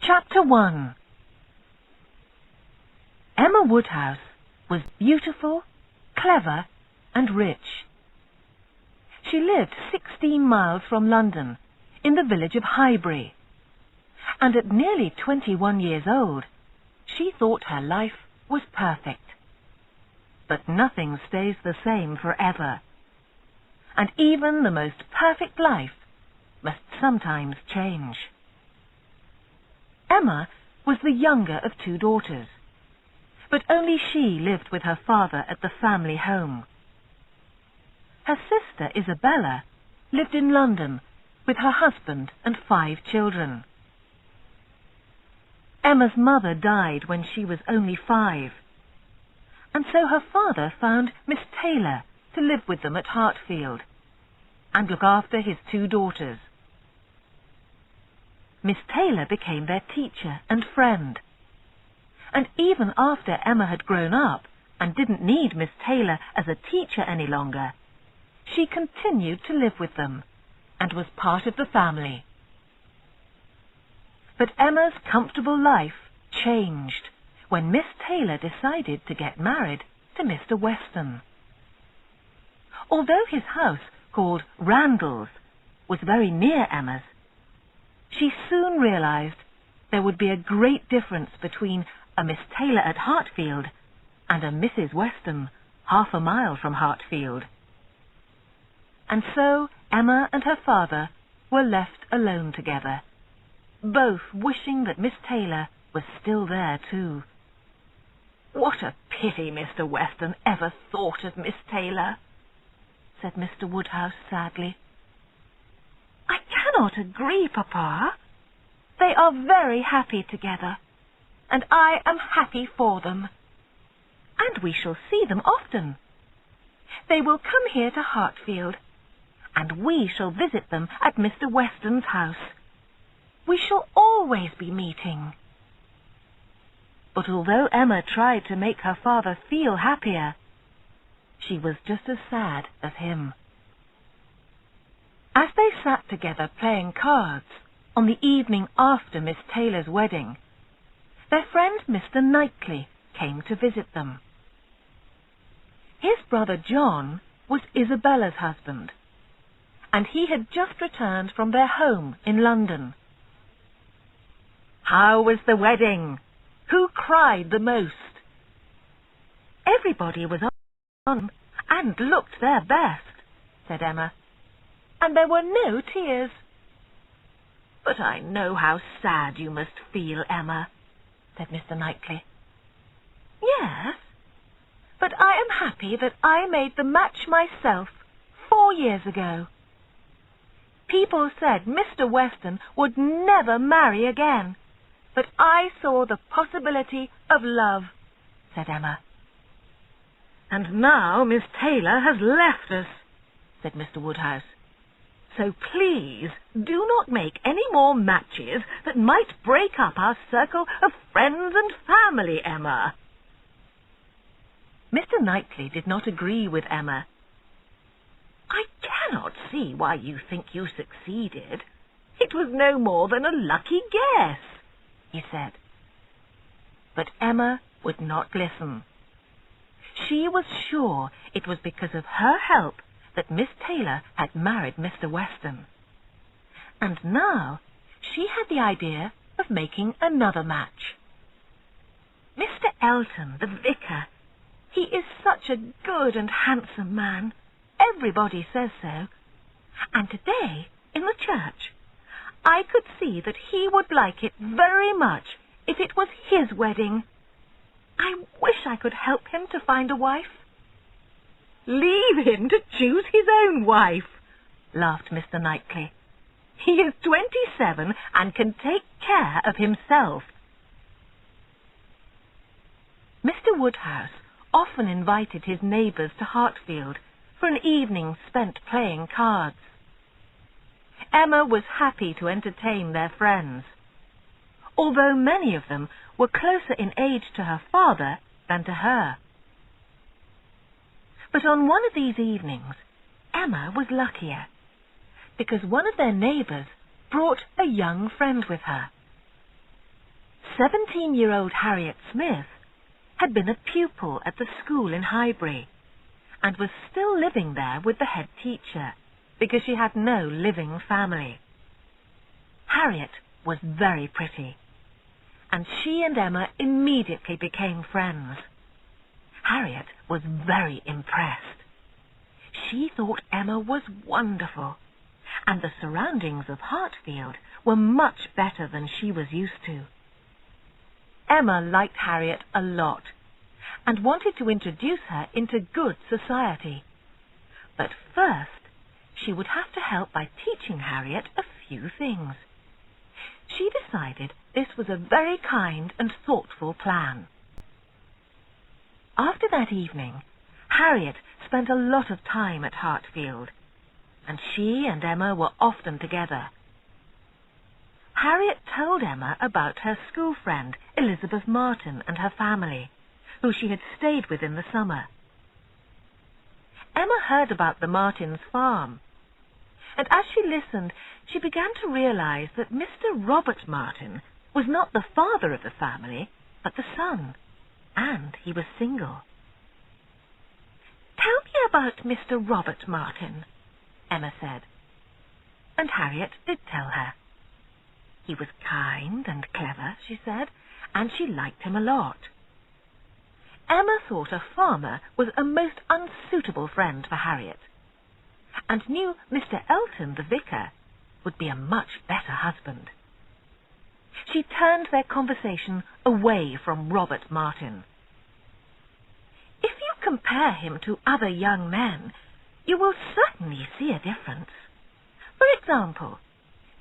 Chapter 1. Emma Woodhouse was beautiful, clever and rich. She lived 16 miles from London, in the village of Highbury, and at nearly 21 years old, she thought her life was perfect. But nothing stays the same forever, and even the most perfect life must sometimes change. Emma was the younger of 2 daughters, but only she lived with her father at the family home. Her sister Isabella lived in London with her husband and 5 children. Emma's mother died when she was only 5, and so her father found Miss Taylor to live with them at Hartfield and look after his 2 daughters. Miss Taylor became their teacher and friend, and even after Emma had grown up and didn't need Miss Taylor as a teacher any longer, she continued to live with them and was part of the family. But Emma's comfortable life changed when Miss Taylor decided to get married to Mr. Weston. Although his house, called Randall's, was very near Emma's, she soon realized there would be a great difference between a Miss Taylor at Hartfield and a Mrs. Weston half a mile from Hartfield. And so Emma and her father were left alone together, both wishing that Miss Taylor was still there too. "What a pity Mr. Weston ever thought of Miss Taylor," said Mr. Woodhouse sadly. "I cannot agree, Papa. They are very happy together, and I am happy for them. And we shall see them often. They will come here to Hartfield, and we shall visit them at Mr. Weston's house. We shall always be meeting." But although Emma tried to make her father feel happier, she was just as sad as him. As they sat together playing cards on the evening after Miss Taylor's wedding, their friend Mr. Knightley came to visit them. His brother John was Isabella's husband, and he had just returned from their home in London. "How was the wedding? Who cried the most?" "Everybody was on and looked their best," said Emma, "and there were no tears." "But I know how sad you must feel, Emma," said Mr. Knightley. "Yes, but I am happy that I made the match myself 4 years ago. People said Mr. Weston would never marry again, but I saw the possibility of love," said Emma. "And now Miss Taylor has left us," said Mr. Woodhouse. "So please do not make any more matches that might break up our circle of friends and family, Emma." Mr. Knightley did not agree with Emma. "I cannot see why you think you succeeded. It was no more than a lucky guess," he said. But Emma would not listen. She was sure it was because of her help that Miss Taylor had married Mr. Weston. And now she had the idea of making another match. "Mr. Elton, the vicar, he is such a good and handsome man. Everybody says so. And today, in the church, I could see that he would like it very much if it was his wedding. I wish I could help him to find a wife." "Leave him to choose his own wife," laughed Mr. Knightley. "He is 27 and can take care of himself." Mr. Woodhouse often invited his neighbours to Hartfield for an evening spent playing cards. Emma was happy to entertain their friends, although many of them were closer in age to her father than to her. But on one of these evenings, Emma was luckier, because one of their neighbours brought a young friend with her. 17-year-old Harriet Smith had been a pupil at the school in Highbury and was still living there with the head teacher because she had no living family. Harriet was very pretty, and she and Emma immediately became friends. Harriet was very impressed. She thought Emma was wonderful, and the surroundings of Hartfield were much better than she was used to. Emma liked Harriet a lot and wanted to introduce her into good society. But first, she would have to help by teaching Harriet a few things. She decided this was a very kind and thoughtful plan. After that evening, Harriet spent a lot of time at Hartfield, and she and Emma were often together. Harriet told Emma about her school friend, Elizabeth Martin, and her family, who she had stayed with in the summer. Emma heard about the Martins' farm, and as she listened, she began to realize that Mr. Robert Martin was not the father of the family, but the son, and he was single. "Tell me about Mr. Robert Martin," Emma said, and Harriet did tell her. He was kind and clever, she said, and she liked him a lot. Emma thought a farmer was a most unsuitable friend for Harriet, and knew Mr. Elton, the vicar, would be a much better husband. She turned their conversation away from Robert Martin. "If you compare him to other young men, you will certainly see a difference. For example,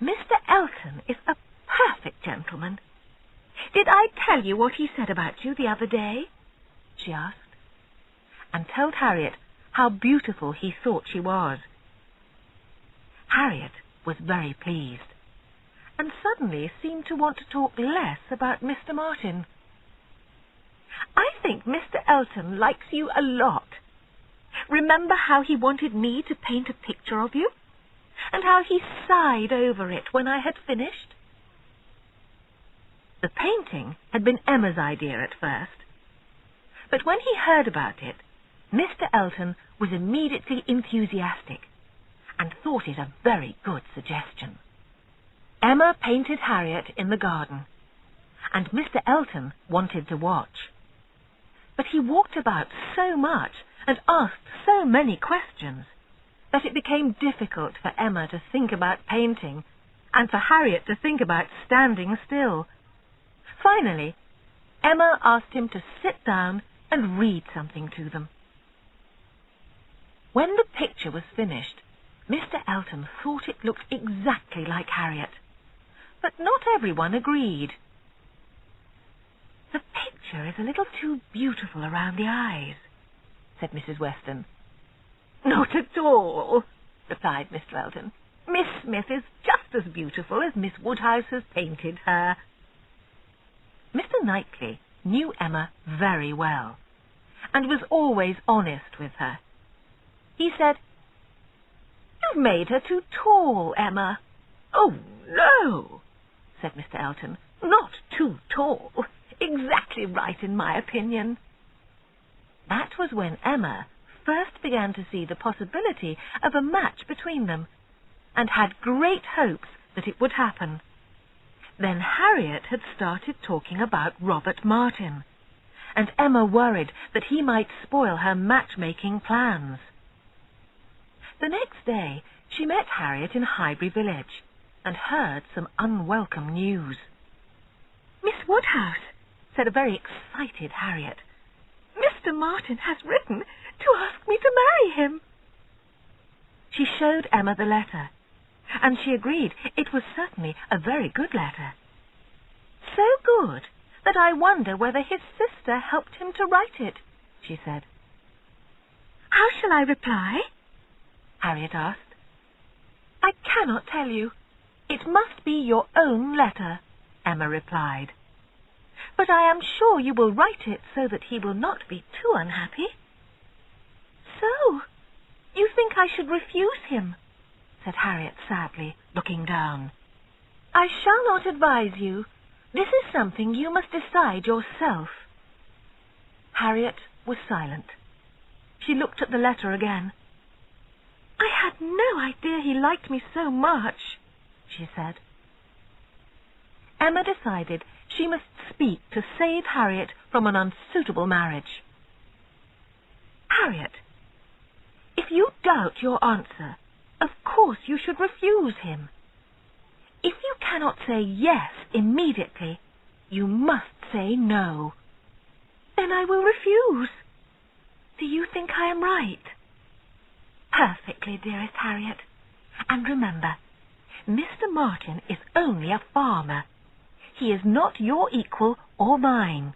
Mr. Elton is a perfect gentleman. Did I tell you what he said about you the other day?" she asked, and told Harriet how beautiful he thought she was. Harriet was very pleased, and suddenly seemed to want to talk less about Mr. Martin. "I think Mr. Elton likes you a lot. Remember how he wanted me to paint a picture of you, and how he sighed over it when I had finished?" The painting had been Emma's idea at first, but when he heard about it, Mr. Elton was immediately enthusiastic and thought it a very good suggestion. Emma painted Harriet in the garden, and Mr. Elton wanted to watch. But he walked about so much and asked so many questions that it became difficult for Emma to think about painting and for Harriet to think about standing still. Finally, Emma asked him to sit down and read something to them. When the picture was finished, Mr. Elton thought it looked exactly like Harriet, but not everyone agreed. "The picture is a little too beautiful around the eyes," said Mrs. Weston. "Not at all," replied Mr. Elton. "Miss Smith is just as beautiful as Miss Woodhouse has painted her." Mr. Knightley knew Emma very well, and was always honest with her. He said, "You've made her too tall, Emma." "Oh, no," said Mr. Elton. "Not too tall. Exactly right in my opinion." That was when Emma first began to see the possibility of a match between them, and had great hopes that it would happen. Then Harriet had started talking about Robert Martin, and Emma worried that he might spoil her matchmaking plans. The next day she met Harriet in Highbury village and heard some unwelcome news. "Miss Woodhouse," said a very excited Harriet, "Mr. Martin has written to ask me to marry him." She showed Emma the letter, and she agreed it was certainly a very good letter. "So good that I wonder whether his sister helped him to write it," she said. "How shall I reply?" Harriet asked. "I cannot tell you. It must be your own letter," Emma replied. "But I am sure you will write it so that he will not be too unhappy." "So, you think I should refuse him?" said Harriet sadly, looking down. "I shall not advise you, This is something you must decide yourself. Harriet was silent. She looked at the letter again. I had no idea he liked me so much, she said. Emma decided she must speak to save Harriet from an unsuitable marriage. Harriet, if you doubt your answer, of course you should refuse him. If you cannot say yes immediately, you must say no. Then I will refuse. Do you think I am right? Perfectly, dearest Harriet. And remember, Mr. Martin is only a farmer. He is not your equal or mine.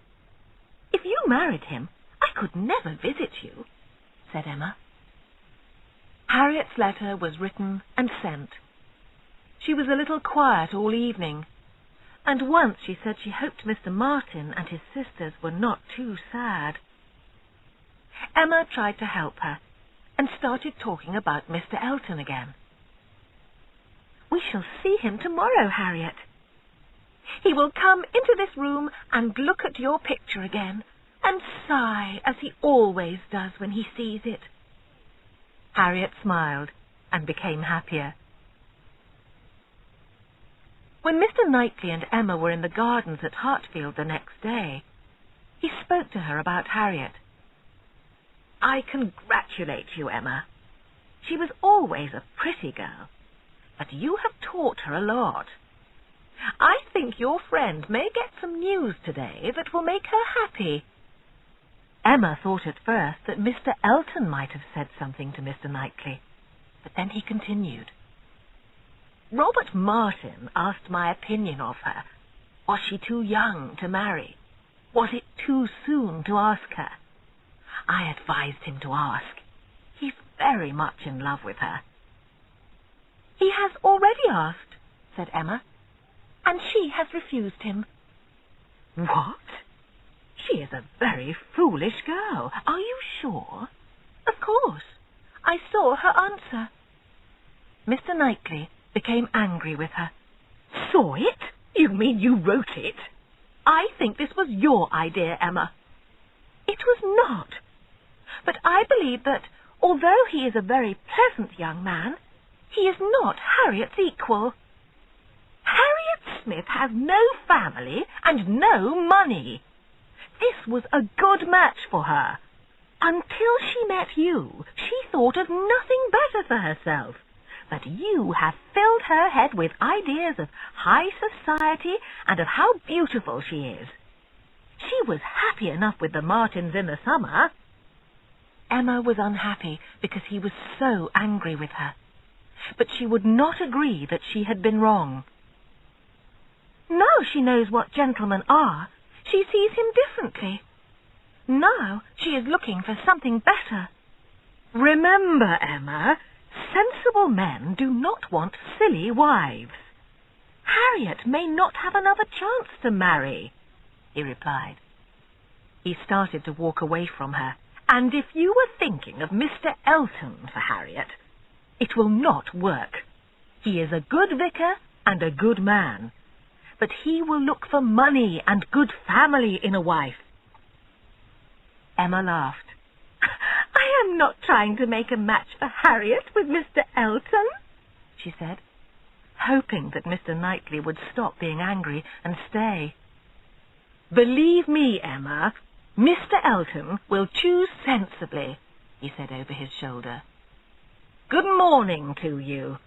If you married him, I could never visit you, said Emma. Harriet's letter was written and sent. She was a little quiet all evening, and once she said she hoped Mr. Martin and his sisters were not too sad. Emma tried to help her, and started talking about Mr. Elton again. We shall see him tomorrow, Harriet. He will come into this room and look at your picture again, and sigh as he always does when he sees it. Harriet smiled and became happier. When Mr. Knightley and Emma were in the gardens at Hartfield the next day, he spoke to her about Harriet. I congratulate you, Emma. She was always a pretty girl, but you have taught her a lot. I think your friend may get some news today that will make her happy. Emma thought at first that Mr. Elton might have said something to Mr. Knightley, but then he continued. Robert Martin asked my opinion of her. Was she too young to marry? Was it too soon to ask her? I advised him to ask. He's very much in love with her. He has already asked, said Emma, and she has refused him. What? She is a very foolish girl. Are you sure? Of course. I saw her answer. Mr. Knightley became angry with her. Saw it? You mean you wrote it? I think this was your idea, Emma. It was not. But I believe that, although he is a very pleasant young man, he is not Harriet's equal. Harriet Smith has no family and no money. This was a good match for her. Until she met you, she thought of nothing better for herself. But you have filled her head with ideas of high society and of how beautiful she is. She was happy enough with the Martins in the summer. Emma was unhappy because he was so angry with her, but she would not agree that she had been wrong. Now she knows what gentlemen are, she sees him differently. Now she is looking for something better. Remember, Emma, sensible men do not want silly wives. Harriet may not have another chance to marry, he replied. He started to walk away from her. And if you were thinking of Mr. Elton for Harriet, it will not work. He is a good vicar and a good man, but he will look for money and good family in a wife. Emma laughed. I am not trying to make a match for Harriet with Mr. Elton, she said, hoping that Mr. Knightley would stop being angry and stay. Believe me, Emma, Mr. Elton will choose sensibly, he said over his shoulder. Good morning to you.